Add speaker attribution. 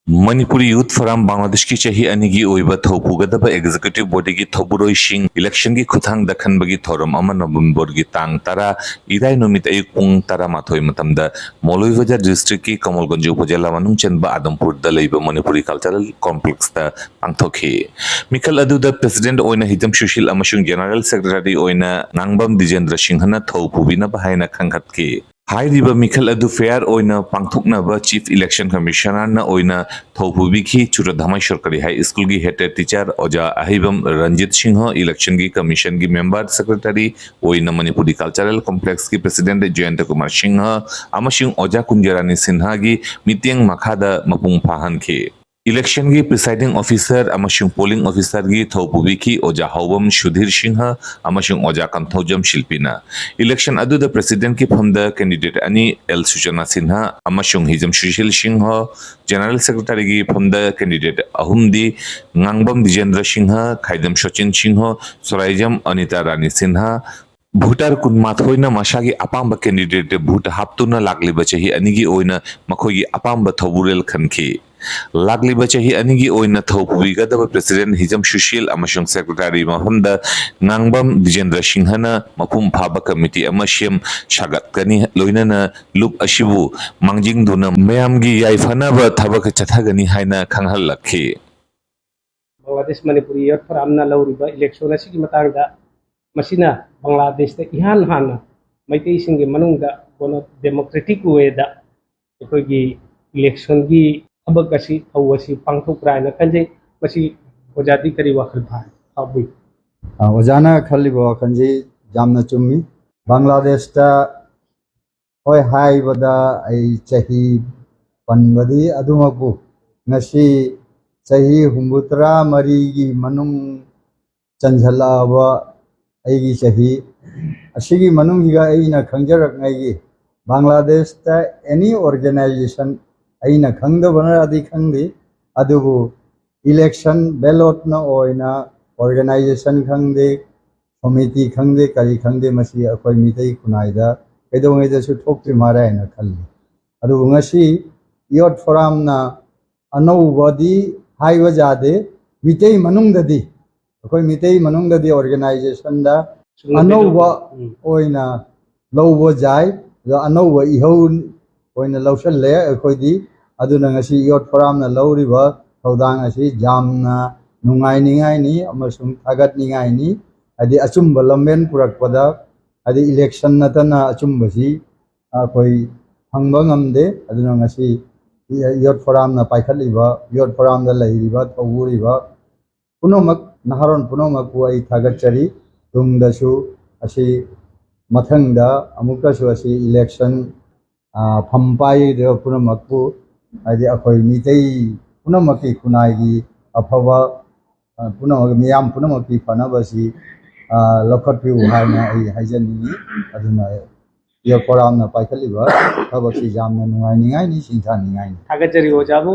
Speaker 1: Manipuri youth forum Bangladesh की चाही अनिगी ओइबा थौपुगदबा executive body की थौबुरोइसिंग इलेक्शन की खुथांग दखनबगी थौरम अमा नवंबर की तांग तरा इराय नुमित अयुक पुंग तरा माथोय मतमदा मौलवीबाजार डिस्ट्रिक्ट की कमलगंज उपजिला मनुंग चेनबा आदमपुर द लैबा मणिपुरी कल्चरल कॉम्प्लेक्स दा पांगथोखि मिखल अदुदा प्रेसिडेंट ओइना हिजम सुशील अमसुंग जनरल सेक्रेटरी ओइना नांगबम दिजेंद्र सिंहना थौपुबिना बाहायना खंगखतखि हाइरिबा मिखल अदु फेयर ओइना पांगथोकनाबा चीफ इलेक्शन कमिश्नर ना ओइना थौपुबिखि चुरधामाई सरकारी हाई स्कूल की हेड टीचर ओजा अहिबम रंजित सिंह इलेक्शन की कमीशन की मेंबर सेक्रेटरी ओइना मणिपुरी कल्चरल कॉम्प्लेक्स की प्रेसिडेंट जयंत कुमार सिंह अमसुंग ओजा कुंजरानी सिन्हा की मीटिंग मखादा मपुंग फाहनखि इलेक्शन की प्रिसाइडिंग ऑफिसर अमसुंग पोलिंग ऑफिसर की थौपुबी की ओजा हौबम सुधीर सिंह अमसुंग ओजा कंथौजम शिल्पीना इलेक्शन अदुदा प्रेसिडेंट की फमदा कैंडिडेट अनि एल सुचना सिन्हा अमसुंग हिजम सुशील सिंह जनरल सेक्रेटरी की फमदा कैंडिडेट अहुमदी ngangbam दिजेंद्र सिंह खाइदम सचिन सिंह सोराइजम अनिता रानी सिन्हा भूटार कुनमाथोइना मशागी अपांब कैंडिडेट भूट हाप्तुना लागलिबा चाही अनिगी ओइना मखोगी अपांब थौबुरेल खनखि लागलिबा चाही अनिगी ओइना थौपुबिगदबा प्रेसिडेंट हिजम सुशील अमसुंग सेक्रेटरी मफमदा ngangbam दिजेंद्र सिंहना मफुम फाबा कमिटी अमसियम सागतगनी लोइनना लुक अशिबु मांजिंगदुना मयामगी याइफानाबा थबक चथागनी हाइना खंगहलखि
Speaker 2: बांग्लादेश मणिपुरी यूथ फोरमना लौरिबा इलेक्शन असिगी मतंगदा मसिना बांग्लादेश दा इहान हाना मैतई सिंगे मनुंगदा बोनो डेमोक्रेटिक वेदा अखोगी इलेक्शन की थबक असि थौ असि पांगथोक्रायना खंजे मसि ओजादी करी वाखल फाबुई
Speaker 3: ओजाना खल्लिबो खंजे जामना चुम्मी बांग्लादेश ता होय हाइबदा आई चाही पनबदी अदुमकु नसी चाही हुंबुतरा मरी की मनुंग चंझलावा आई चाही असिगी मनुंग हिगा आईना खंजरक नाइगी बांग्लादेश ता एनी ऑर्गेनाइजेशन आईना खंगदबना आदि खंगदी अदुबु इलेक्शन बैलेट न ओइना ऑर्गेनाइजेशन खंगदे कमिटी खंगदे करी खंगदे मसी अखोय मितई खुनाइदा कैदोंगैदसु थोक्ति मारायना खल्ली अदुबु ngasi यूथ फोरम ना अनौबदी हाइबा जादे मितई मनुंगददी अखोय मितई मनुंगददी ऑर्गेनाइजेशन दा अनौबा ओइना लौबो जाय अनौबा इहौ ओइना लौसल्ले अखोयदी अदुना ngasi यूथ फोरम ना लौरिबा थौदांग असि जामना नुंगाइनिंगाइनी अमसुंग थागतनिंगाइनी अदि अचुम्ब लंबेन पुरकपदा अदि इलेक्शन नतना अचुम्बसी अखोय फंगबा ngamde अदुना ngasi यूथ फोरम ना पाइखलिबा यूथ फोरम दा लैरिबा थौबुरिबा पुनोमक नहारोन पुनोमक आई थागतचरी तुंगदसु असि मथंगदा अमुकसु असि इलेक्शन फंपाई दे पुनोमकु आदि अखोय मितई पुनमकी खुनाई अफवा पुनमक मियाम पुनमकी फनबसी लखटपि उहायना हाइजनी अदुना यो फोरम ना पाइखलिबा थबसी जामना नुगाइनिगाइनि सिंथानिगाइनि
Speaker 2: थागतजरी ओजाबु